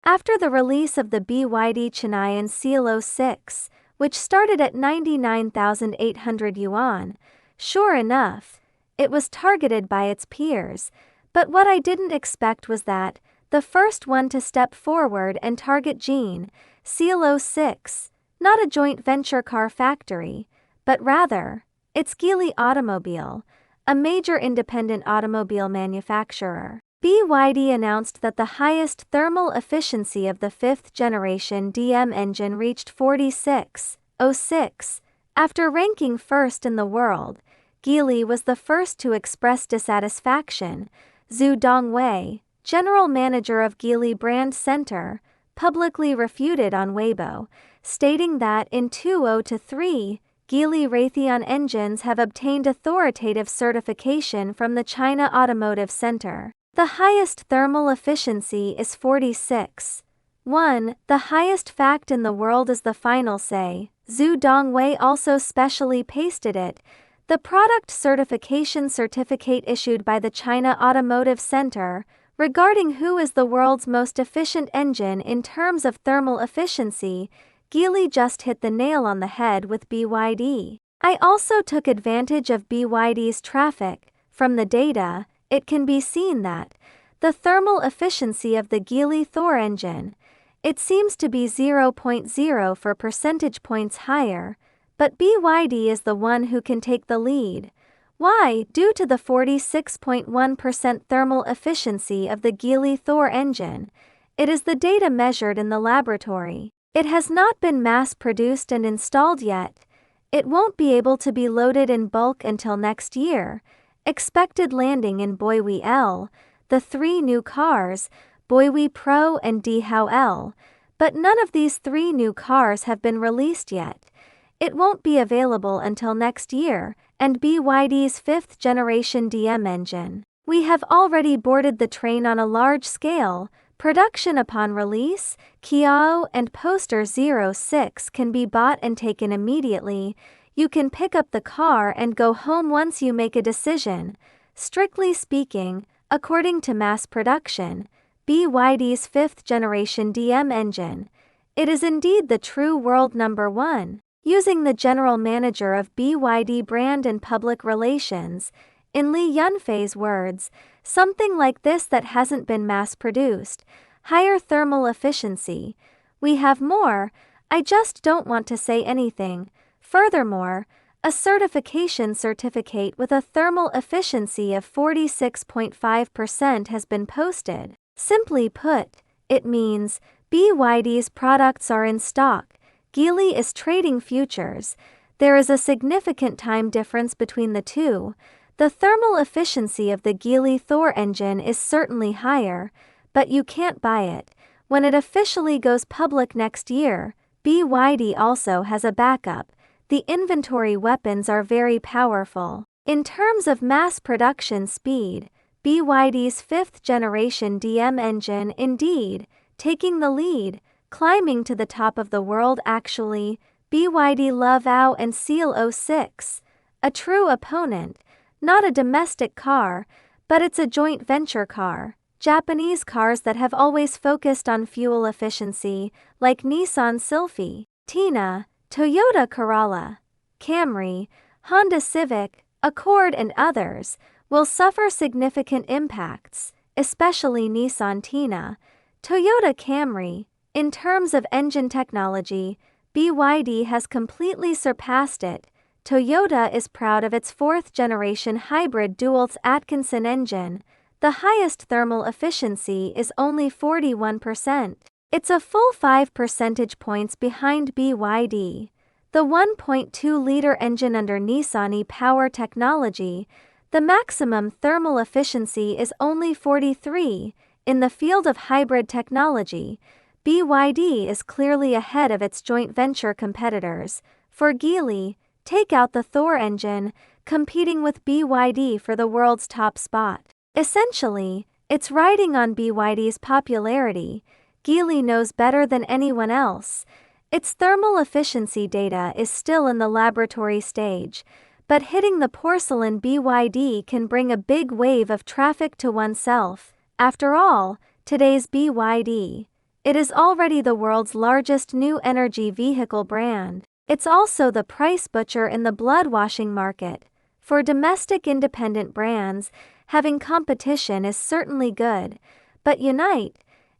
After the release of the BYD Geely Seal 06, which started at 99,800 yuan, sure enough, it was targeted by its peers, but what I didn't expect was that, the first one to step forward and target Geely, Seal 06, not a joint venture car factory, but rather, it's Geely Automobile, a major independent automobile manufacturer. BYD announced that the highest thermal efficiency of the 5th generation DM engine reached 46.06. After ranking first in the world, Geely was the first to express dissatisfaction. Zhu Dongwei, general manager of Geely Brand Center, publicly refuted on Weibo, stating that in 2023, Geely Raytheon engines have obtained authoritative certification from the China Automotive Center. The highest thermal efficiency is 46.1. The highest fact in the world is the final say. Zhu Dongwei also specially pasted it. The product certification certificate issued by the China Automotive Center, regarding who is the world's most efficient engine in terms of thermal efficiency, Geely just hit the nail on the head with BYD. I also took advantage of BYD's traffic. From the data, it can be seen that the thermal efficiency of the Geely Thor engine, it seems to be 0.04 percentage points higher, but BYD is the one who can take the lead. Why? Due to the 46.1% thermal efficiency of the Geely Thor engine. It is the data measured in the laboratory. It has not been mass-produced and installed yet. It won't be able to be loaded in bulk until next year. Expected landing in BYD L, the 3 new cars, BYD Pro and DHAO L, but none of these 3 new cars have been released yet. It won't be available until next year, and BYD's 5th generation DM engine. We have already boarded the train on a large scale. Production upon release, Kiao and Poster 06 can be bought and taken immediately. You can pick up the car and go home once you make a decision. Strictly speaking, according to mass production, BYD's 5th generation DM engine, it is indeed the true world number 1. Using the general manager of BYD brand and public relations, in Li Yunfei's words, something like this that hasn't been mass-produced, higher thermal efficiency. We have more, I just don't want to say anything. Furthermore, a certification certificate with a thermal efficiency of 46.5% has been posted. Simply put, it means BYD's products are in stock. Geely is trading futures. There is a significant time difference between the two. The thermal efficiency of the Geely Thor engine is certainly higher, but you can't buy it. When it officially goes public next year, BYD also has a backup. The inventory weapons are very powerful. In terms of mass production speed, BYD's 5th generation DM engine indeed, taking the lead, climbing to the top of the world actually, BYD Lovao and Seal 06, a true opponent. Not a domestic car, but it's a joint venture car. Japanese cars that have always focused on fuel efficiency, like Nissan Sylphy, Tina, Toyota Corolla, Camry, Honda Civic, Accord and others, will suffer significant impacts, especially Nissan Tina, Toyota Camry. In terms of engine technology, BYD has completely surpassed it. Toyota is proud of its 4th generation hybrid dual Atkinson engine. The highest thermal efficiency is only 41%. It's a full 5 percentage points behind BYD. The 1.2-liter engine under Nissan e-Power technology, the maximum thermal efficiency is only 43. In the field of hybrid technology, BYD is clearly ahead of its joint venture competitors. For Geely, take out the Thor engine, competing with BYD for the world's top spot. Essentially, it's riding on BYD's popularity. Geely knows better than anyone else. Its thermal efficiency data is still in the laboratory stage, but hitting the porcelain BYD can bring a big wave of traffic to oneself. After all, today's BYD It is already the world's largest new energy vehicle brand. It's also the price butcher in the blood-washing market. For domestic independent brands, having competition is certainly good, but unite.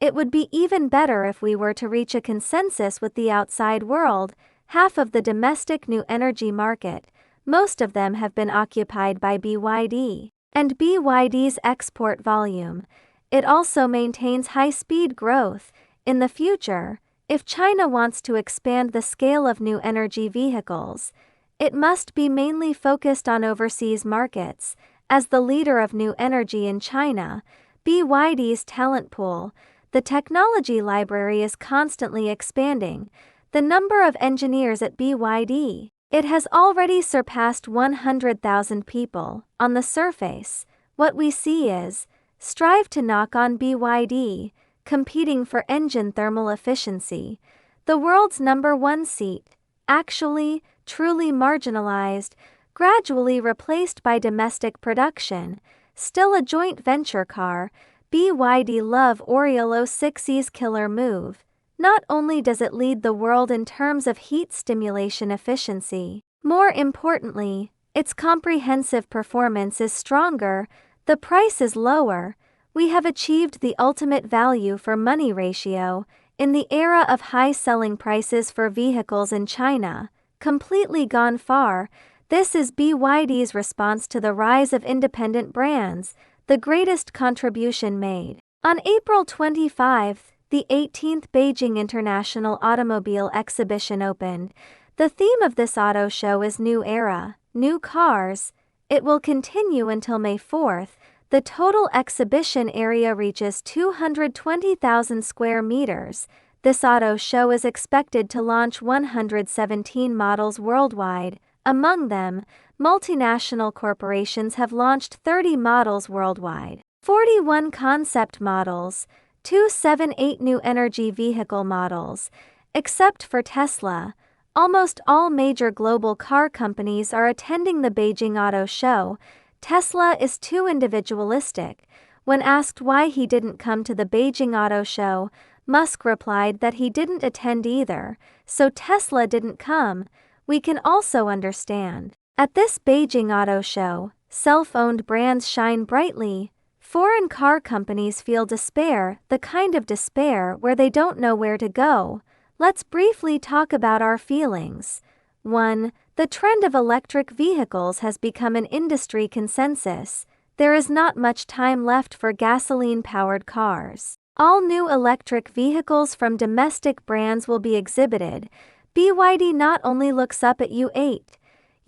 It would be even better if we were to reach a consensus with the outside world. Half of the domestic new energy market, most of them have been occupied by BYD. And BYD's export volume, it also maintains high-speed growth. In the future, if China wants to expand the scale of new energy vehicles, it must be mainly focused on overseas markets. As the leader of new energy in China, BYD's talent pool, the technology library is constantly expanding. The number of engineers at BYD, it has already surpassed 100,000 people. On the surface, what we see is, strive to knock on BYD, competing for engine thermal efficiency, the world's #1 seat, actually, truly marginalized, gradually replaced by domestic production, still a joint venture car. BYD love Oriolo 6E's killer move. Not only does it lead the world in terms of heat stimulation efficiency, more importantly, its comprehensive performance is stronger, the price is lower. We have achieved the ultimate value for money ratio. In the era of high selling prices for vehicles in China, completely gone far. This is BYD's response to the rise of independent brands, the greatest contribution made. On April 25, the 18th Beijing International Automobile Exhibition opened. The theme of this auto show is New Era, New Cars. It will continue until May 4th. The total exhibition area reaches 220,000 square meters. This auto show is expected to launch 117 models worldwide. Among them, multinational corporations have launched 30 models worldwide, 41 concept models, 278 new energy vehicle models. Except for Tesla, almost all major global car companies are attending the Beijing Auto Show. Tesla is too individualistic. When asked why he didn't come to the Beijing Auto Show, Musk replied that he didn't attend either, so Tesla didn't come. We can also understand. At this Beijing Auto Show, self-owned brands shine brightly. Foreign car companies feel despair, the kind of despair where they don't know where to go. Let's briefly talk about our feelings. 1. The trend of electric vehicles has become an industry consensus. There is not much time left for gasoline-powered cars. All new electric vehicles from domestic brands will be exhibited. BYD not only looks up at U8,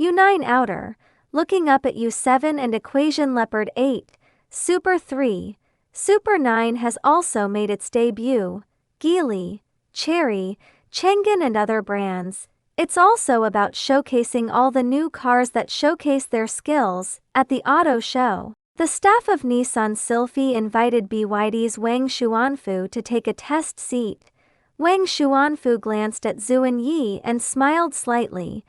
U9 Outer, looking up at U7 and Equation Leopard 8, Super 3, Super 9 has also made its debut, Geely, Chery, Chang'an and other brands. It's also about showcasing all the new cars that showcase their skills. At the auto show, the staff of Nissan Sylphy invited BYD's Wang Xuanfu to take a test seat. Wang Xuanfu glanced at Zhuan Yi and smiled slightly.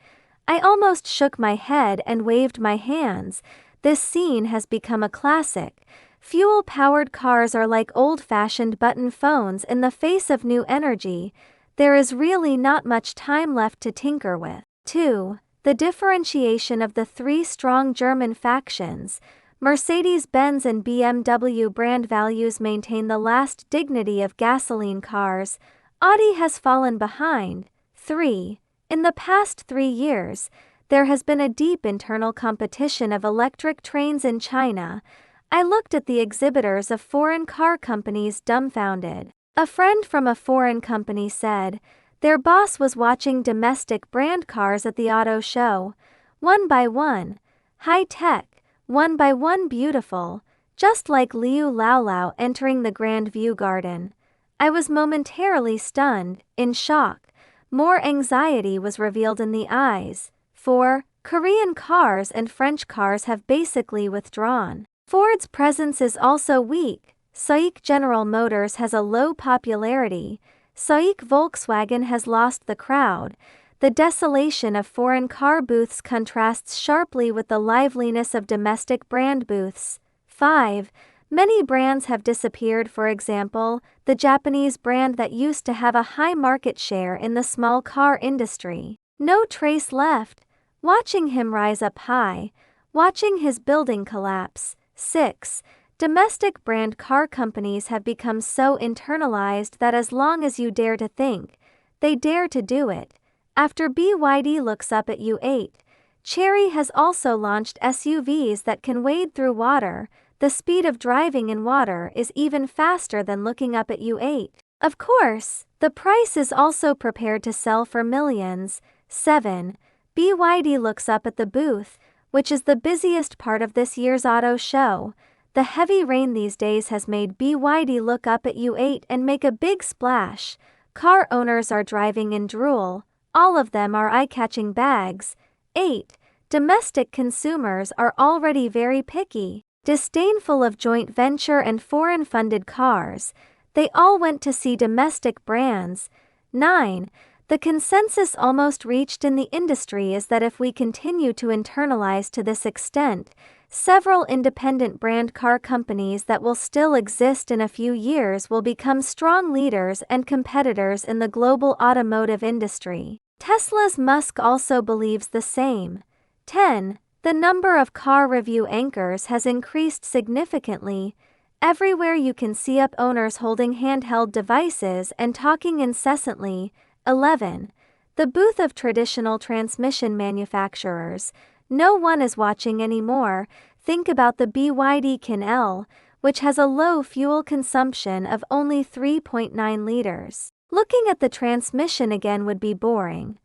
I almost shook my head and waved my hands. This scene has become a classic. Fuel-powered cars are like old-fashioned button phones in the face of new energy. There is really not much time left to tinker with. 2. The differentiation of the three strong German factions. Mercedes-Benz and BMW brand values maintain the last dignity of gasoline cars. Audi has fallen behind. 3. In the past 3 years, there has been a deep internal competition of electric trains in China. I looked at the exhibitors of foreign car companies dumbfounded. A friend from a foreign company said, their boss was watching domestic brand cars at the auto show. One by one, high-tech, one by one beautiful, just like Liu Laolao entering the Grand View Garden. I was momentarily stunned, in shock. More anxiety was revealed in the eyes. 4. Korean cars and French cars have basically withdrawn. Ford's presence is also weak. SAIC General Motors has a low popularity. SAIC Volkswagen has lost the crowd. The desolation of foreign car booths contrasts sharply with the liveliness of domestic brand booths. 5. Many brands have disappeared. For example, the Japanese brand that used to have a high market share in the small car industry. No trace left. Watching him rise up high, watching his building collapse. 6. Domestic brand car companies have become so internalized that as long as you dare to think, they dare to do it. After BYD looks up at you. 8. Chery has also launched SUVs that can wade through water. The speed of driving in water is even faster than looking up at you. 8. Of course, the price is also prepared to sell for millions. 7. BYD looks up at the booth, which is the busiest part of this year's auto show. The heavy rain these days has made BYD look up at you. 8 and make a big splash. Car owners are driving in drool. All of them are eye-catching bags. 8. Domestic consumers are already very picky, disdainful of joint venture and foreign-funded cars. They all went to see domestic brands. 9. The consensus almost reached in the industry is that if we continue to internalize to this extent, several independent brand car companies that will still exist in a few years will become strong leaders and competitors in the global automotive industry. Tesla's Musk also believes the same. 10. The number of car review anchors has increased significantly. Everywhere you can see up owners holding handheld devices and talking incessantly. 11. The booth of traditional transmission manufacturers. No one is watching anymore. Think about the BYD Geely, which has a low fuel consumption of only 3.9 liters. Looking at the transmission again would be boring.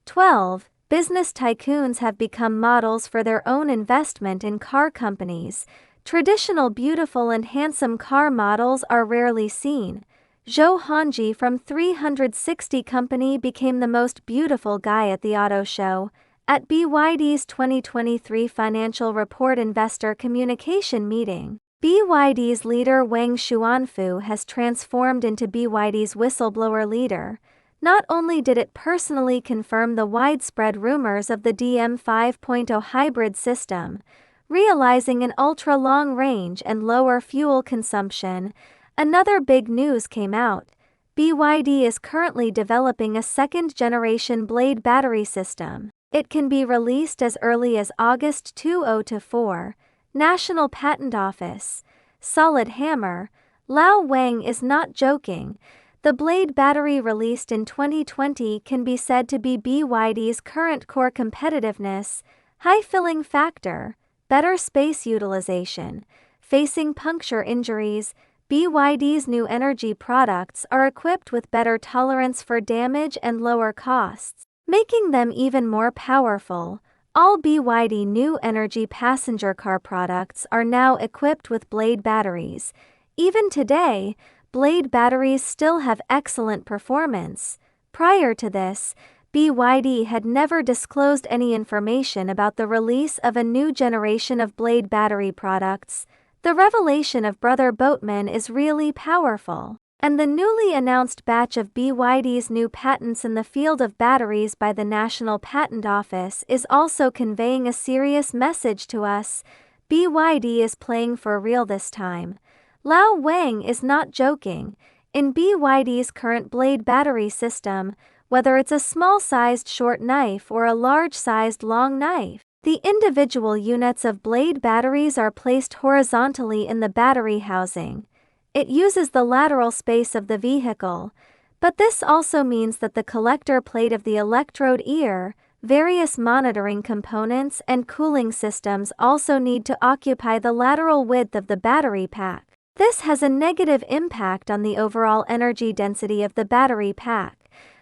12. Business tycoons have become models for their own investment in car companies. Traditional beautiful and handsome car models are rarely seen. Zhou Hongji from 360 Company became the most beautiful guy at the auto show. At BYD's 2023 financial report investor communication meeting, BYD's leader Wang Xuanfu has transformed into BYD's whistleblower leader. Not only did it personally confirm the widespread rumors of the DM 5.0 hybrid system, realizing an ultra-long range and lower fuel consumption, another big news came out. BYD is currently developing a second-generation Blade battery system. It can be released as early as August 2024. National Patent Office. Solid hammer. Lao Wang is not joking. The Blade battery released in 2020 can be said to be BYD's current core competitiveness, high filling factor, better space utilization. Facing puncture injuries, BYD's new energy products are equipped with better tolerance for damage and lower costs, making them even more powerful. All BYD new energy passenger car products are now equipped with Blade batteries. Even today, Blade batteries still have excellent performance. Prior to this, BYD had never disclosed any information about the release of a new generation of Blade battery products. The revelation of Brother Boatman is really powerful, and the newly announced batch of BYD's new patents in the field of batteries by the National Patent Office is also conveying a serious message to us. BYD is playing for real this time. Lao Wang is not joking. In BYD's current Blade battery system, whether it's a small-sized short knife or a large-sized long knife, the individual units of Blade batteries are placed horizontally in the battery housing. It uses the lateral space of the vehicle, but this also means that the collector plate of the electrode ear, various monitoring components and cooling systems also need to occupy the lateral width of the battery pack. This has a negative impact on the overall energy density of the battery pack,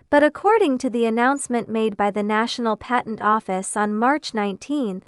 but according to the announcement made by the National Patent Office on March 19,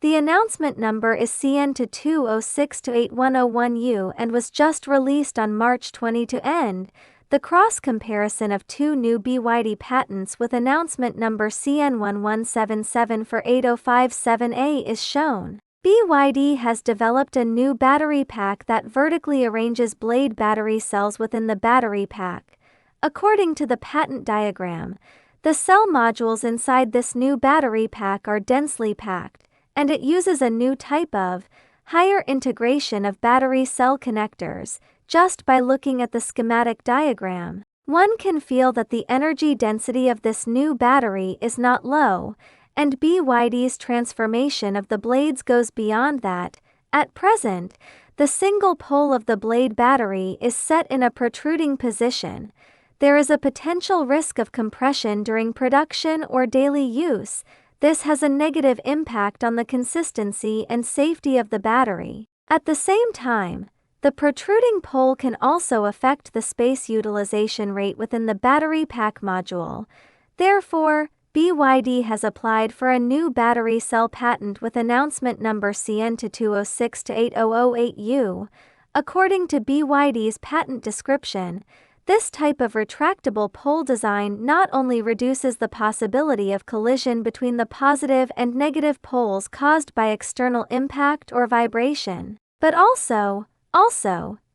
the announcement number is CN206-8101U and was just released on March 20 to end. The cross-comparison of two new BYD patents with announcement number CN1177 for 8057A is shown. BYD has developed a new battery pack that vertically arranges Blade battery cells within the battery pack. According to the patent diagram, the cell modules inside this new battery pack are densely packed, and it uses a new type of higher integration of battery cell connectors. Just by looking at the schematic diagram, one can feel that the energy density of this new battery is not low, and BYD's transformation of the blades goes beyond that. At present, the single pole of the blade battery is set in a protruding position. There is a potential risk of compression during production or daily use. This has a negative impact on the consistency and safety of the battery. At the same time, the protruding pole can also affect the space utilization rate within the battery pack module. Therefore, BYD has applied for a new battery cell patent with announcement number CN206-8008U. According to BYD's patent description, this type of retractable pole design not only reduces the possibility of collision between the positive and negative poles caused by external impact or vibration, but also,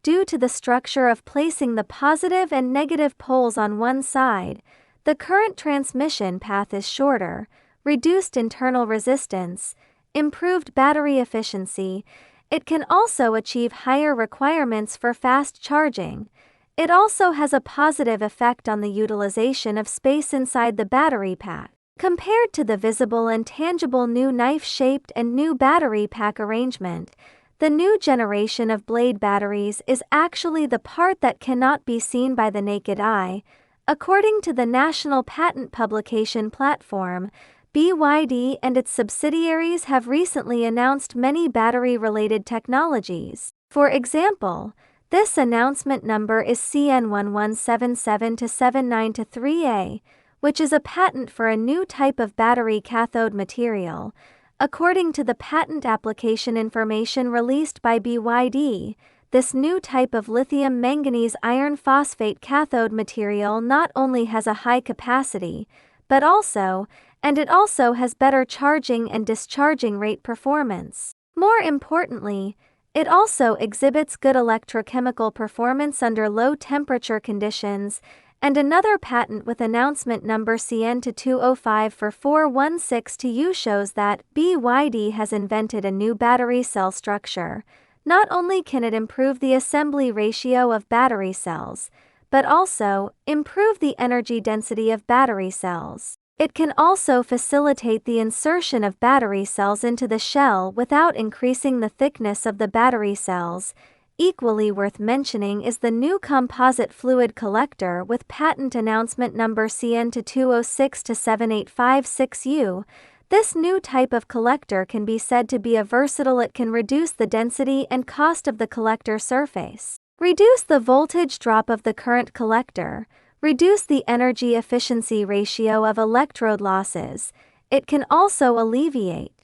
due to the structure of placing the positive and negative poles on one side, the current transmission path is shorter, reduced internal resistance, improved battery efficiency. It can also achieve higher requirements for fast charging. It also has a positive effect on the utilization of space inside the battery pack. Compared to the visible and tangible new knife-shaped and new battery pack arrangement, the new generation of blade batteries is actually the part that cannot be seen by the naked eye. According to the National Patent Publication Platform, BYD and its subsidiaries have recently announced many battery-related technologies. For example, this announcement number is CN1177-792-3A, which is a patent for a new type of battery cathode material. According to the patent application information released by BYD, this new type of lithium manganese iron phosphate cathode material not only has a high capacity, but also has better charging and discharging rate performance. More importantly, it also exhibits good electrochemical performance under low temperature conditions. And another patent with announcement number CN205-416-U shows that BYD has invented a new battery cell structure. Not only can it improve the assembly ratio of battery cells, but also improve the energy density of battery cells. It can also facilitate the insertion of battery cells into the shell without increasing the thickness of the battery cells. Equally worth mentioning is the new composite fluid collector with patent announcement number CN206-785-6U. This new type of collector can be said to be versatile. It can reduce the density and cost of the collector surface, reduce the voltage drop of the current collector, reduce the energy efficiency ratio of electrode losses. It can also alleviate